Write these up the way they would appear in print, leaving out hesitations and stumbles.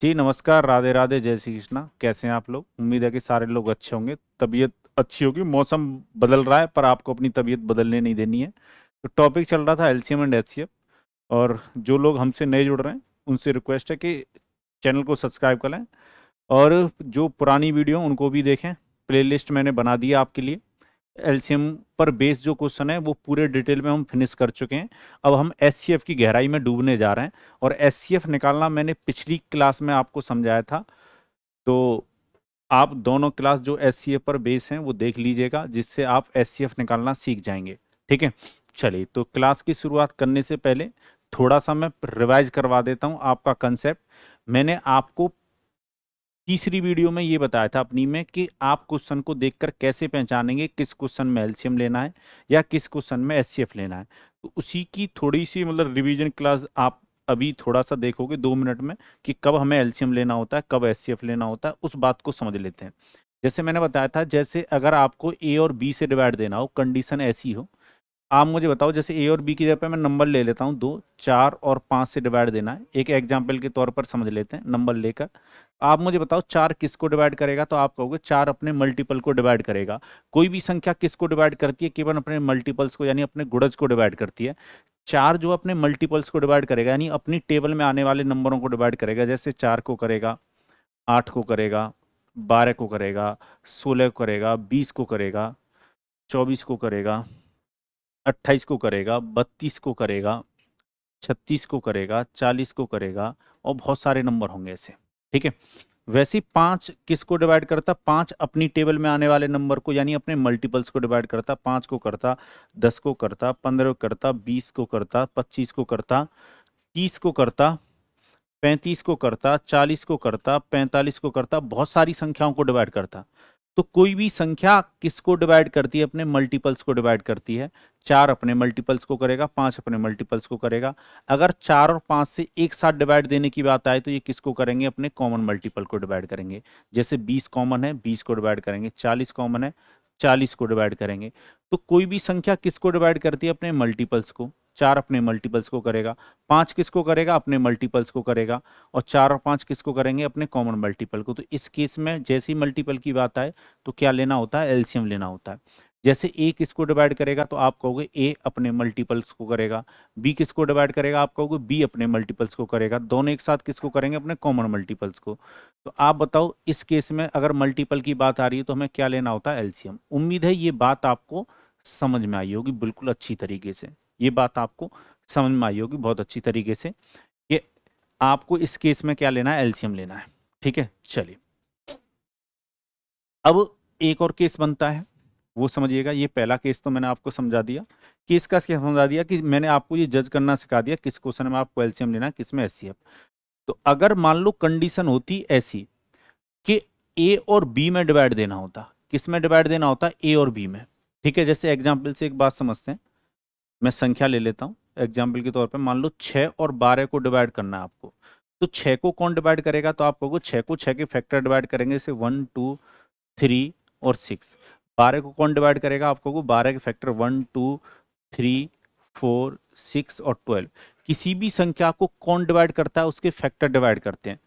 जी नमस्कार, राधे राधे, जय श्री कृष्णा। कैसे हैं आप लोग? उम्मीद है कि सारे लोग अच्छे होंगे। तबीयत अच्छी होगी। मौसम बदल रहा है पर आपको अपनी तबीयत बदलने नहीं देनी है। तो टॉपिक चल रहा था एलसीएम एंड एचसीएफ। और जो लोग हमसे नए जुड़ रहे हैं उनसे रिक्वेस्ट है कि चैनल को सब्सक्राइब कर लें और जो पुरानी वीडियो उनको भी देखें। प्लेलिस्ट मैंने बना दी है आपके लिए। एलसीएम पर बेस्ड जो क्वेश्चन है वो पूरे डिटेल में हम फिनिश कर चुके हैं। अब हम एचसीएफ की गहराई में डूबने जा रहे हैं। और एचसीएफ निकालना मैंने पिछली क्लास में आपको समझाया था। तो आप दोनों क्लास जो एचसीएफ पर बेस हैं वो देख लीजिएगा, जिससे आप एचसीएफ निकालना सीख जाएंगे। ठीक है, चलिए तो क्लास की शुरुआत करने से पहले थोड़ा सा मैं रिवाइज करवा देता हूँ आपका कंसेप्ट। मैंने आपको तीसरी वीडियो में ये बताया था अपनी में कि आप क्वेश्चन को देखकर कैसे पहचानेंगे किस क्वेश्चन में एलसीएम लेना है या किस क्वेश्चन में एचसीएफ लेना है। तो उसी की थोड़ी सी मतलब रिवीजन क्लास आप अभी थोड़ा सा देखोगे 2 मिनट में कि कब हमें एलसीएम लेना होता है, कब एचसीएफ लेना होता है। उस बात को समझ लेते हैं। जैसे मैंने बताया था, जैसे अगर आपको ए और बी से डिवाइड देना हो, कंडीशन ऐसी हो। आप मुझे बताओ, जैसे ए और बी की जगह पे मैं नंबर ले लेता हूँ, 2, 4 और 5 से डिवाइड देना है। एक एग्जाम्पल के तौर पर समझ लेते हैं नंबर लेकर। आप मुझे बताओ 4 किसको डिवाइड करेगा? तो आप कहोगे 4 अपने मल्टीपल को डिवाइड करेगा। कोई भी संख्या किसको डिवाइड करती है? केवल अपने मल्टीपल्स को, यानी अपने गुणज को डिवाइड करती है। 4 जो अपने मल्टीपल्स को डिवाइड करेगा यानी अपनी टेबल में आने वाले नंबरों को डिवाइड करेगा। जैसे 4 को करेगा, 8 को करेगा, 12 को करेगा, 16 को करेगा, 20 को करेगा, 24 को करेगा, 28 को करेगा, 32 को करेगा, 36 को करेगा, 40 को करेगा, और बहुत सारे नंबर होंगे ऐसे। ठीक है, वैसे ही 5 किसको डिवाइड करता? 5 अपनी टेबल में आने वाले नंबर को, यानी अपने मल्टीपल्स को डिवाइड करता। 5 को करता, 10 को करता, 15 को करता, 20 को करता, 25 को करता, 30 को करता, 35 को करता, 40 को करता, 45 को करता, बहुत सारी संख्याओं को डिवाइड करता। तो कोई भी संख्या किसको डिवाइड करती है? अपने मल्टीपल्स को डिवाइड करती है। 4 अपने मल्टीपल्स को करेगा, 5 अपने मल्टीपल्स को करेगा। अगर 4 और 5 से एक साथ डिवाइड देने की बात आए तो ये किसको करेंगे? अपने कॉमन मल्टीपल को डिवाइड करेंगे। जैसे 20 कॉमन है, 20 को डिवाइड करेंगे। 40 कॉमन है, 40 को डिवाइड करेंगे। तो कोई भी संख्या किसको डिवाइड करती है? अपने मल्टीपल्स को। 4 अपने मल्टीपल्स को करेगा। 5 किसको करेगा? अपने मल्टीपल्स को करेगा। और 4 और 5 किसको करेंगे? अपने कॉमन मल्टीपल को। तो इस केस में जैसे ही मल्टीपल की बात आए तो क्या लेना होता है? एलसीएम लेना होता है। जैसे ए किसको डिवाइड करेगा? तो आप कहोगे ए अपने मल्टीपल्स को करेगा। बी किसको डिवाइड करेगा? आप कहोगे बी अपने मल्टीपल्स को करेगा। दोनों एक साथ किसको करेंगे? अपने कॉमन मल्टीपल्स को। तो आप बताओ, इस केस में अगर मल्टीपल की बात आ रही है तो हमें क्या लेना होता है? एलसीएम। उम्मीद है ये बात आपको समझ में आई होगी बिल्कुल अच्छी तरीके से। ये बात आपको समझ में आई होगी बहुत अच्छी तरीके से कि आपको इस केस में क्या लेना है? एलसीएम लेना है। ठीक है, चलिए अब एक और केस बनता है, वो समझिएगा। ये पहला केस तो मैंने आपको समझा दिया। केस का क्या समझा दिया कि मैंने आपको ये जज करना सिखा दिया किस क्वेश्चन में आपको एलसीएम लेना है, किस में एचसीएफ। तो अगर मान लो कंडीशन होती ऐसी कि ए और बी में डिवाइड देना होता, किस में डिवाइड देना होता? ए और बी में। ठीक है, जैसे एग्जाम्पल से एक बात समझते हैं। मैं संख्या ले लेता हूँ एग्जाम्पल के तौर पे। मान लो 6 और 12 को डिवाइड करना है आपको। तो 6 को कौन डिवाइड करेगा? तो आप कहोगे 6 को 6 के फैक्टर डिवाइड करेंगे, जैसे 1, 2, 3 और 6। 12 को कौन डिवाइड करेगा? आप कहोगे 12 के फैक्टर 1, 2, 3, 4, 6 और 12। किसी भी संख्या को कौन डिवाइड करता है? उसके फैक्टर डिवाइड करते हैं।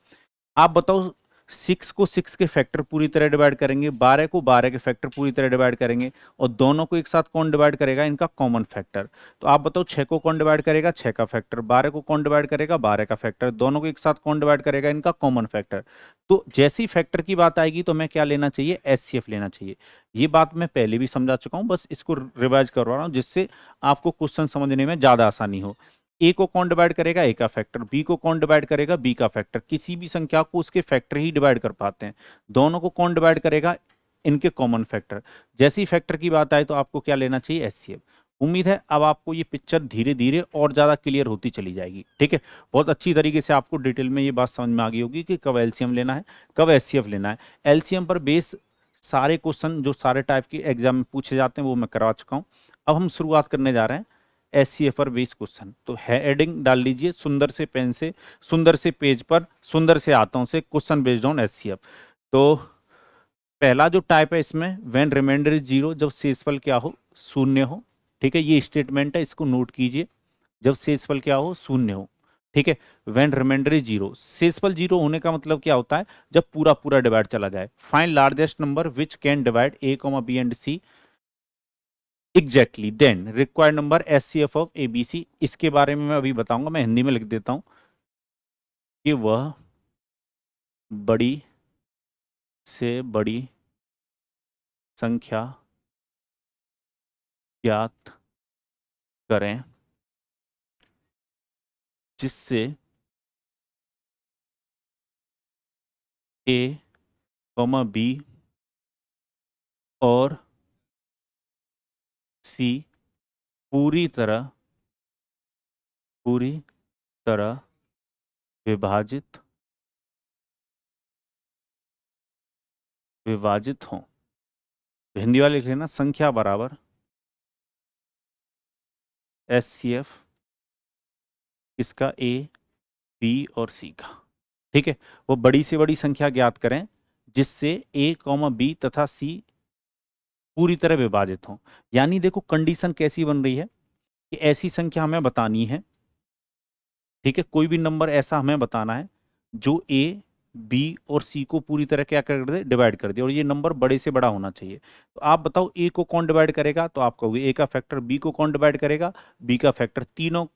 आप बताओ, 6 को 6 के फैक्टर पूरी तरह डिवाइड करेंगे, 12 को 12 के फैक्टर पूरी तरह डिवाइड करेंगे, और दोनों को एक साथ कौन डिवाइड करेगा? इनका कॉमन फैक्टर। तो आप बताओ 6 को कौन डिवाइड करेगा? 6 का फैक्टर। 12 को कौन डिवाइड करेगा? 12 का फैक्टर। दोनों को एक साथ कौन डिवाइड करेगा? इनका कॉमन फैक्टर। तो जैसी फैक्टर की बात आएगी तो हमें क्या लेना चाहिए? एचसीएफ लेना चाहिए। ये बात मैं पहले भी समझा चुका हूं, बस इसको रिवाइज करवा रहा हूं जिससे आपको क्वेश्चन समझने में ज्यादा आसानी हो। ए को कौन डिवाइड करेगा? ए का फैक्टर। बी को कौन डिवाइड करेगा? बी का फैक्टर। किसी भी संख्या को उसके फैक्टर ही डिवाइड कर पाते हैं। दोनों को कौन डिवाइड करेगा? इनके कॉमन फैक्टर। जैसी फैक्टर की बात आए तो आपको क्या लेना चाहिए? एचसीएफ। उम्मीद है अब आपको ये पिक्चर धीरे धीरे और ज्यादा क्लियर होती चली जाएगी। ठीक है, बहुत अच्छी तरीके से आपको डिटेल में ये बात समझ में आ गई होगी कि कब एलसीएम लेना है, कब एचसीएफ लेना है। एलसीएम पर बेस सारे क्वेश्चन जो सारे टाइप के एग्जाम में पूछे जाते हैं वो मैं करवा चुका हूँ। अब हम शुरुआत करने जा रहे हैं एचसीएफ पर बेस क्वेश्चन। तो हेडिंग डाल लीजिए सुंदर से पेन से, सुंदर से पेज पर, सुंदर से हाथों से, क्वेश्चन बेस्ड ऑन एचसीएफ। तो पहला जो टाइप है इसमें, व्हेन रिमाइंडर इज जीरो, जब शेषफल क्या हो? शून्य हो। ठीक है, ये स्टेटमेंट है, इसको नोट कीजिए। जब शेषफल क्या हो? शून्य हो। ठीक है। व्हेन रिमाइंडर इज जीरो, शेषफल जीरो होने का मतलब क्या होता है, जब पूरा पूरा डिवाइड चला जाए। Find largest number which can divide A comma B and C exactly, then required number HCF of ABC. इसके बारे में मैं अभी बताऊंगा, मैं हिंदी में लिख देता हूं कि वह बड़ी से बड़ी संख्या ज्ञात करें जिससे ए कॉमा बी और सी पूरी तरह विभाजित हों। तो हिंदी वाले लिख लेना, संख्या बराबर एस सी एफ इसका ए बी और सी का। ठीक है, वो बड़ी से बड़ी संख्या ज्ञात करें जिससे ए कॉमा बी तथा सी पूरी तरह विभाजित हों। यानी देखो कंडीशन कैसी बन रही है कि ऐसी संख्या हमें बतानी है, ठीक है, कोई भी नंबर ऐसा हमें बताना है जो ए बी और सी को पूरी तरह क्या कर दे, डिवाइड कर दे, और ये नंबर बड़े से बड़ा होना चाहिए। तो आप बताओ ए को कौन डिवाइड करेगा, तो आप कहोगे ए का फैक्टर, बी को कौन डिवाइड करेगा, बी का फैक्टर, तीनों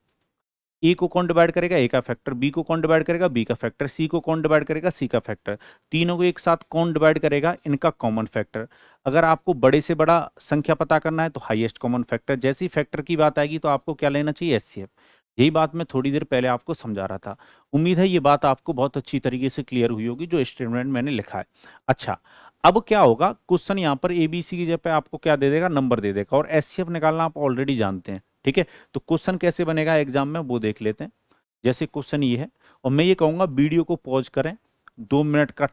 ए को कौन डिवाइड करेगा, ए का फैक्टर, बी को कौन डिवाइड करेगा, बी का फैक्टर, सी को कौन डिवाइड करेगा, सी का फैक्टर, तीनों को एक साथ कौन डिवाइड करेगा, इनका कॉमन फैक्टर। अगर आपको बड़े से बड़ा संख्या पता करना है तो हाईएस्ट कॉमन फैक्टर, जैसी फैक्टर की बात आएगी तो आपको क्या लेना चाहिए, एचसीएफ। यही बात मैं थोड़ी देर पहले आपको समझा रहा था। उम्मीद है ये बात आपको बहुत अच्छी तरीके से क्लियर हुई होगी जो स्टेटमेंट मैंने लिखा है। अच्छा, अब क्या होगा, क्वेश्चन यहाँ पर एबीसी की जगह पे आपको क्या दे देगा, नंबर दे देगा, और एचसीएफ निकालना आप ऑलरेडी जानते हैं। ठीक है, तो क्वेश्चन कैसे बनेगा एग्जाम में वो देख लेते हैं। जैसे क्वेश्चन ये है, और मैं ये कहूंगा वीडियो को पॉज करें, 2 मिनट का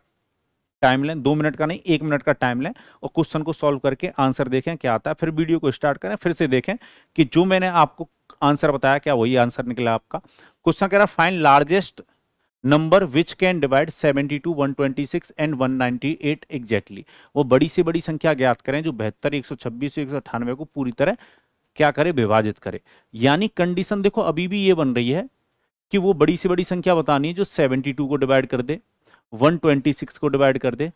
टाइम लें, 2 मिनट का नहीं 1 मिनट का टाइम लें, और क्वेश्चन को सॉल्व करके आंसर देखें क्या आता है, फिर वीडियो को स्टार्ट करें, फिर से देखें कि जो मैंने आपको आंसर बताया क्या वही आंसर निकला आपका। क्वेश्चन कह रहा है find largest number which can divide 72, 126 and 198 exactly. वो बड़ी से बड़ी संख्या ज्ञात करें जो 72, 126, 198 को पूरी तरह क्या करे, विभाजित करे। यानी कंडीशन देखो अभी भी ये बन रही है कि वो बड़ी से बड़ी संख्या बतानी है जो 72 को डिवाइड कर दे, 126 को डिवाइड कर दे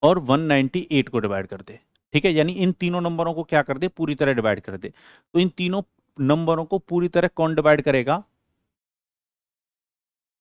और 198 को डिवाइड कर दे। ठीक है, यानी इन तीनों नंबरों को क्या कर दे, पूरी तरह डिवाइड कर दे। तो इन तीनों नंबरों को पूरी तरह कौन डिवाइड करेगा,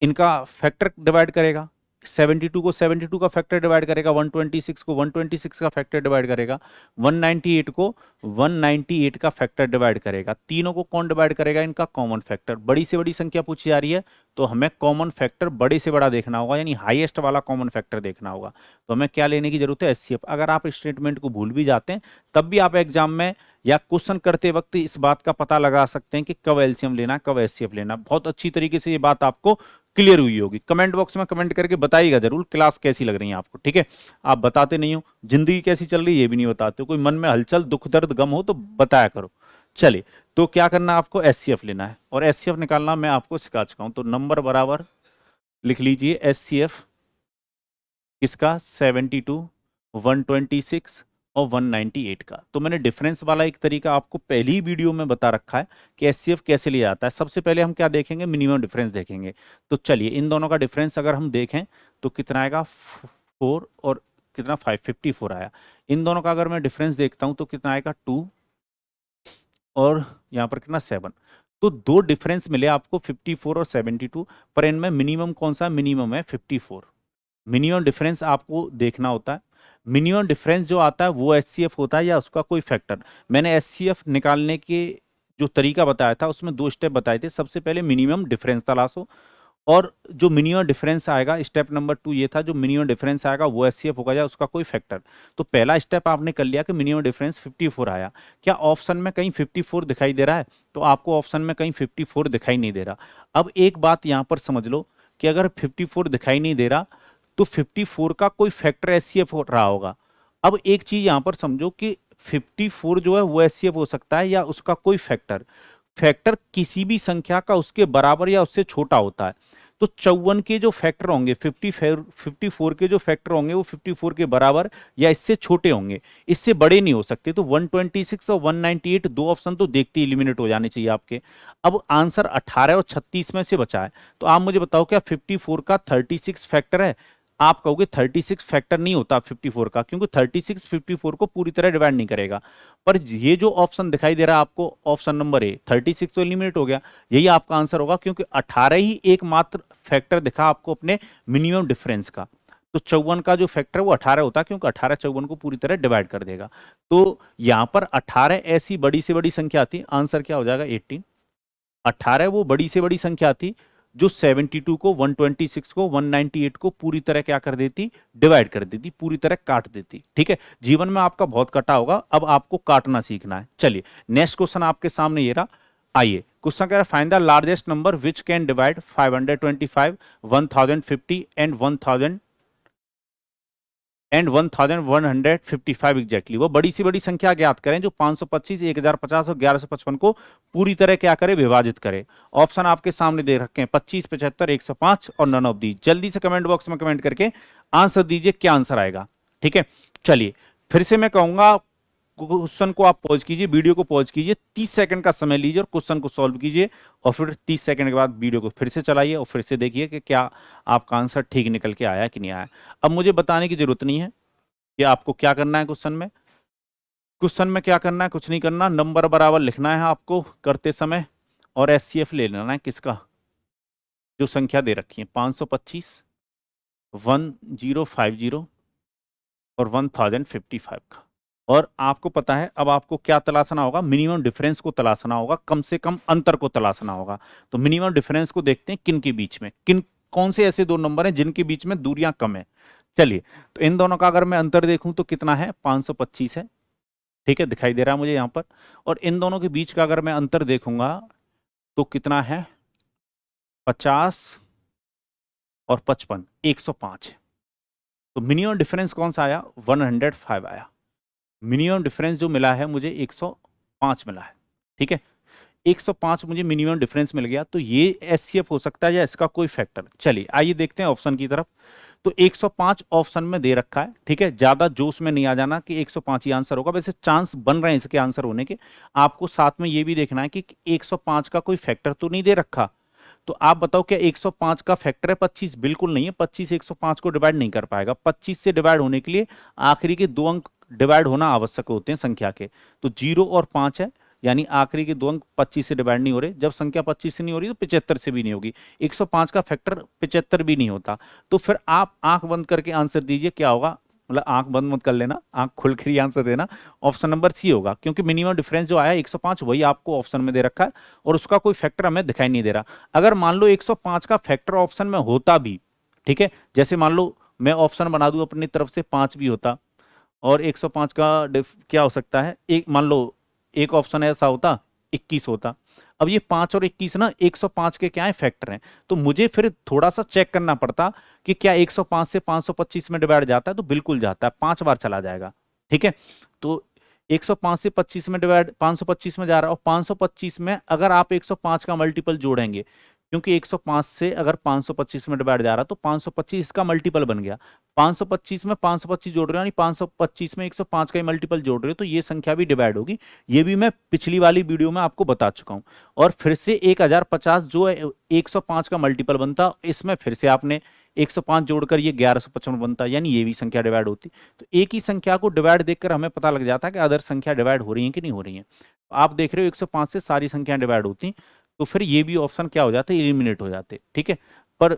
इनका फैक्टर डिवाइड करेगा। 72 को 72 का फैक्टर डिवाइड करेगा, 126 को 126 का फैक्टर डिवाइड करेगा, 198 को 198 का फैक्टर डिवाइड करेगा। तीनों को कौन डिवाइड करेगा, इनका कॉमन फैक्टर। बड़ी से बड़ी संख्या पूछी जा रही है तो हमें कॉमन फैक्टर बड़े से बड़ा देखना होगा, यानी हाईएस्ट वाला कॉमन फैक्टर देखना होगा। तो हमें क्या लेने की जरूरत है, एचसीएफ। अगर आप स्टेटमेंट को भूल भी जाते हैं तब भी आप एग्जाम में या क्वेश्चन करते वक्त इस बात का पता लगा सकते हैं कि कब एलसीएम लेना, कब एचसीएफ लेना। बहुत अच्छी तरीके से ये बात आपको क्लियर हुई होगी। कमेंट बॉक्स में कमेंट करके बताइएगा जरूर क्लास कैसी लग रही है आपको। ठीक है, आप बताते नहीं हो, जिंदगी कैसी चल रही है ये भी नहीं बताते हो, कोई मन में हलचल दुख दर्द गम हो तो बताया करो। चलिए, तो क्या करना है आपको, एचसीएफ लेना है, और एचसीएफ निकालना मैं आपको सिखा चुका हूं। तो नंबर बराबर लिख लीजिए एचसीएफ किसका, 72, 126 और 198 का। तो मैंने डिफरेंस वाला एक तरीका आपको पहली ही वीडियो में बता रखा है कि एचसीएफ कैसे लिया जाता है। सबसे पहले हम क्या देखेंगे, मिनिमम डिफरेंस देखेंगे। तो चलिए इन दोनों का डिफरेंस अगर हम देखें तो कितना आएगा, 4 और कितना 554 आया। इन दोनों का अगर मैं डिफरेंस देखता हूं तो कितना आएगा, 2 और यहाँ पर कितना 7। तो दो डिफरेंस मिले आपको 54 और 72, पर इनमें मिनिमम कौन सा, मिनिमम है 54। मिनिमम डिफरेंस आपको देखना होता है। मिनिमम डिफरेंस जो आता है वो एचसीएफ होता है या उसका कोई फैक्टर। मैंने एचसीएफ निकालने के जो तरीका बताया था उसमें 2 स्टेप बताए थे। सबसे पहले मिनिमम डिफरेंस तलाशो, और जो मिनिमम डिफरेंस आएगा, स्टेप नंबर 2 ये था, जो मिनिमम डिफरेंस आएगा वो एचसीएफ होगा या उसका कोई फैक्टर। तो पहला स्टेप आपने कर लिया कि मिनिमम डिफरेंस 54 आया। क्या ऑप्शन में कहीं 54 दिखाई दे रहा है, तो आपको ऑप्शन में कहीं 54 दिखाई नहीं दे रहा। अब एक बात यहां पर समझ लो कि अगर 54 दिखाई नहीं दे रहा तो 54 का कोई फैक्टर एचसीएफ हो रहा होगा। अब एक चीज यहां पर समझो कि 54 जो है वो एचसीएफ हो सकता है या उसका कोई फैक्टर। फैक्टर किसी भी संख्या का उसके बराबर या उससे छोटा होता है। तो 54 के जो फैक्टर होंगे 54 के जो फैक्टर होंगे वो 54 के बराबर या इससे छोटे होंगे, इससे बड़े नहीं हो सकते। तो 126 और 198 दो ऑप्शन तो देखते ही एलिमिनेट हो जाने चाहिए आपके। अब आंसर 18 और 36 में से बचा है, तो आप मुझे बताओ क्या 54 का 36 फैक्टर है? आप कहोगे 36 फैक्टर नहीं होता 54 का, क्योंकि 36 54 को पूरी तरह डिवाइड नहीं करेगा। पर ये जो ऑप्शन दिखाई दे रहा है आपको, ऑप्शन नंबर ए 36 तो एलिमिनेट हो गया, यही आपका आंसर होगा, क्योंकि 18 ही एकमात्र फैक्टर दिखा आपको अपने मिनिमम डिफरेंस का। तो 54 का जो फैक्टर वो 18 होता है, क्योंकि 18 54 को पूरी तरह डिवाइड कर देगा। तो यहां पर 18 ऐसी बड़ी से बड़ी संख्या आती, आंसर क्या हो जाएगा 18। 18 वो बड़ी से बड़ी संख्या थी जो 72 को 126 को 198 को पूरी तरह क्या कर देती, डिवाइड कर देती, पूरी तरह काट देती। ठीक है, जीवन में आपका बहुत कटा होगा, अब आपको काटना सीखना है। चलिए नेक्स्ट क्वेश्चन आपके सामने ये रहा। आइए क्वेश्चन कह रहा है find the largest number which can divide 525 1050 and 1155 exactly. वो बड़ी से बड़ी संख्या ज्ञात करें जो 525 1050 और 1155 को पूरी तरह क्या करे, विभाजित करे। ऑप्शन आपके सामने दे रखे हैं 25 75 105 और नन ऑफ दी। जल्दी से कमेंट बॉक्स में कमेंट करके आंसर दीजिए क्या आंसर आएगा। ठीक है, चलिए फिर से मैं कहूंगा क्वेश्चन को आप पॉज कीजिए, वीडियो को पॉज कीजिए, 30 सेकंड का समय लीजिए और क्वेश्चन को सॉल्व कीजिए, और फिर 30 सेकंड के बाद वीडियो को फिर से चलाइए और फिर से देखिए कि क्या आपका आंसर ठीक निकल के आया कि नहीं आया। अब मुझे बताने की जरूरत नहीं है कि आपको क्या करना है क्वेश्चन में। क्वेश्चन में क्या करना है, कुछ नहीं करना, नंबर बराबर लिखना है आपको करते समय, और एचसीएफ ले लेना है किसका, जो संख्या दे रखी है 525 1050 और 1055 का। और आपको पता है अब आपको क्या तलाशना होगा, मिनिमम डिफरेंस को तलाशना होगा, कम से कम अंतर को तलाशना होगा। तो मिनिमम डिफरेंस को देखते हैं किन के बीच में, किन कौन से ऐसे दो नंबर हैं जिनके बीच में दूरियां कम है। चलिए तो इन दोनों का अगर मैं अंतर देखूं तो कितना है, 525 है। ठीक है, दिखाई दे रहा है मुझे यहां पर। और इन दोनों के बीच का अगर मैं अंतर देखूंगा तो कितना है, 50 और 55 105 है। तो मिनिमम डिफरेंस कौन सा आया, 105 आया। मिनिमम डिफरेंस जो मिला है मुझे 105 मिला है। ठीक है, 105 मुझे मिनिमम डिफरेंस मिल गया, तो ये एचसीएफ हो सकता है या इसका कोई फैक्टर। चलिए आइए देखते हैं ऑप्शन की तरफ। तो 105 ऑप्शन में दे रखा है। ठीक है, ज्यादा जोश में नहीं आ जाना कि 105 ही आंसर होगा, वैसे चांस बन रहे हैं इसके आंसर होने के। आपको साथ में ये भी देखना है कि 105 का कोई फैक्टर तो नहीं दे रखा। तो आप बताओ क्या 105 का फैक्टर है 25? बिल्कुल नहीं है, 25 105 को डिवाइड नहीं कर पाएगा। 25 से डिवाइड होने के लिए आखिरी के दो अंक डिवाइड होना आवश्यक होते हैं संख्या के। तो 0 और 5 है, यानी आखिरी के दो अंक 25 से डिवाइड नहीं हो रहे। जब संख्या 25 से नहीं हो रही तो 75 से भी नहीं होगी। 105 का फैक्टर 75 भी नहीं होता। तो फिर आप आंख बंद करके आंसर दीजिए क्या होगा, मतलब आंख बंद मत कर लेना, आंख खोल कर ही आंसर देना। ऑप्शन नंबर सी होगा, क्योंकि मिनिमम डिफरेंस जो आया 105 वही आपको ऑप्शन में दे रखा है और उसका कोई फैक्टर हमें दिखाई नहीं दे रहा। अगर मान लो 105 का फैक्टर ऑप्शन में होता भी, ठीक है, जैसे मान लो मैं ऑप्शन बना दूं अपनी तरफ से 5 भी होता और 105 का क्या हो सकता है, एक मान लो एक ऑप्शन ऐसा होता 21 होता। अब ये 5 और 21 ना 105 के क्या है, फैक्टर हैं। तो मुझे फिर थोड़ा सा चेक करना पड़ता कि क्या 105 से 525 में डिवाइड जाता है, तो बिल्कुल जाता है, 5 बार चला जाएगा। ठीक है, तो 105 से 25 में डिवाइड 525 में जा रहा है, और 525 में अगर आप 105 का मल्टीपल जोड़ेंगे, क्योंकि 105 से अगर 525 में डिवाइड जा रहा है तो 525 का मल्टीपल बन गया। 525 में 525 जोड़ रहे हो, यानी 525 में 105 का ही मल्टीपल जोड़ रहे हो, तो ये संख्या भी डिवाइड होगी। ये भी मैं पिछली वाली वीडियो में आपको बता चुका हूं। और फिर से 1050 जो 105 का मल्टीपल बनता, इसमें फिर से आपने 105 जोड़कर ये 1155 बनता, यानी ये भी संख्या डिवाइड होती। तो एक ही संख्या को डिवाइड देखकर हमें पता लग जाता है कि अदर संख्या डिवाइड हो रही है कि नहीं हो रही है। आप देख रहे हो 105 से सारी संख्या डिवाइड होती, तो फिर ये भी ऑप्शन क्या हो जाते, एलिमिनेट हो जाते। ठीक है, पर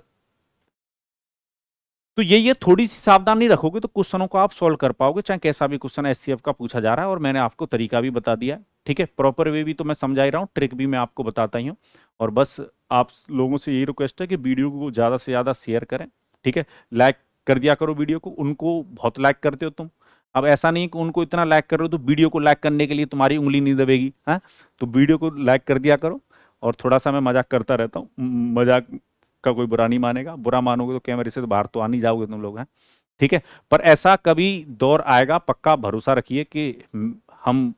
तो ये थोड़ी सी सावधानी रखोगे तो क्वेश्चनों को आप सॉल्व कर पाओगे, चाहे कैसा भी क्वेश्चन एचसीएफ का पूछा जा रहा है। और मैंने आपको तरीका भी बता दिया। ठीक है, प्रॉपर वे भी तो मैं समझा ही रहा हूँ, ट्रिक भी मैं आपको बताता ही हूँ। और बस आप लोगों से यही रिक्वेस्ट है कि वीडियो को ज्यादा से ज्यादा शेयर करें। ठीक है, लाइक कर दिया करो वीडियो को, उनको बहुत लाइक करते हो तुम। अब ऐसा नहीं कि उनको इतना लाइक कर रहे हो तो वीडियो को लाइक करने के लिए तुम्हारी उंगली नहीं दबेगी, है? तो वीडियो को लाइक कर दिया करो। और थोड़ा सा मैं मजाक करता रहता हूँ, मजाक का कोई बुरा नहीं मानेगा, बुरा मानोगे तो कैमरे से तो बाहर तो आ नहीं जाओगे तुम लोग, हैं? ठीक है, पर ऐसा कभी दौर आएगा, पक्का भरोसा रखिए कि हम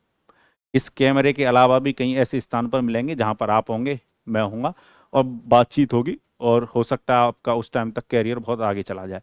इस कैमरे के अलावा भी कहीं ऐसे स्थान पर मिलेंगे जहां पर आप होंगे, मैं होऊंगा, और बातचीत होगी और हो सकता है आपका उस टाइम तक कैरियर बहुत आगे चला जाए।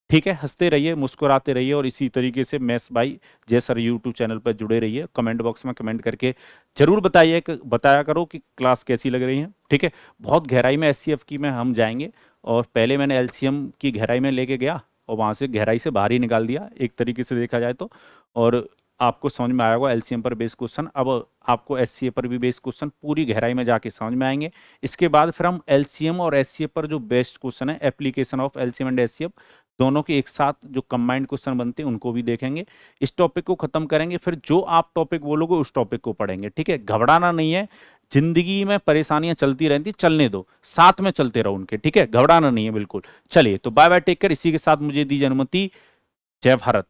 ठीक है, हंसते रहिए, मुस्कुराते रहिए, और इसी तरीके से मैथ्स भाई जय सर यूट्यूब चैनल पर जुड़े रहिए। कमेंट बॉक्स में कमेंट करके जरूर बताया करो कि क्लास कैसी लग रही है। ठीक है, बहुत गहराई में एचसीएफ की में हम जाएंगे, और पहले मैंने एलसीएम की गहराई में लेके गया और वहां से गहराई से बाहर ही निकाल दिया एक तरीके से देखा जाए तो। और आपको समझ में आया होगा एलसीएम पर बेस्ड क्वेश्चन, अब आपको एचसीएफ पर भी बेस्ड क्वेश्चन पूरी गहराई में जाके समझ में आएंगे। इसके बाद फिर हम एलसीएम और एचसीएफ पर जो बेस्ड क्वेश्चन है, application of LCM and HCF, दोनों के एक साथ जो कंबाइंड क्वेश्चन बनते हैं उनको भी देखेंगे। इस टॉपिक को खत्म करेंगे, फिर जो आप टॉपिक बोलोगे उस टॉपिक को पढ़ेंगे। ठीक है, घबराना नहीं है, जिंदगी में परेशानियां चलती रहती, चलने दो, साथ में चलते रहो उनके। ठीक है, घबराना नहीं है बिल्कुल। चलिए तो बाय बाय, टेक केयर। इसी के साथ मुझे दीजिए अनुमति। जय भारत।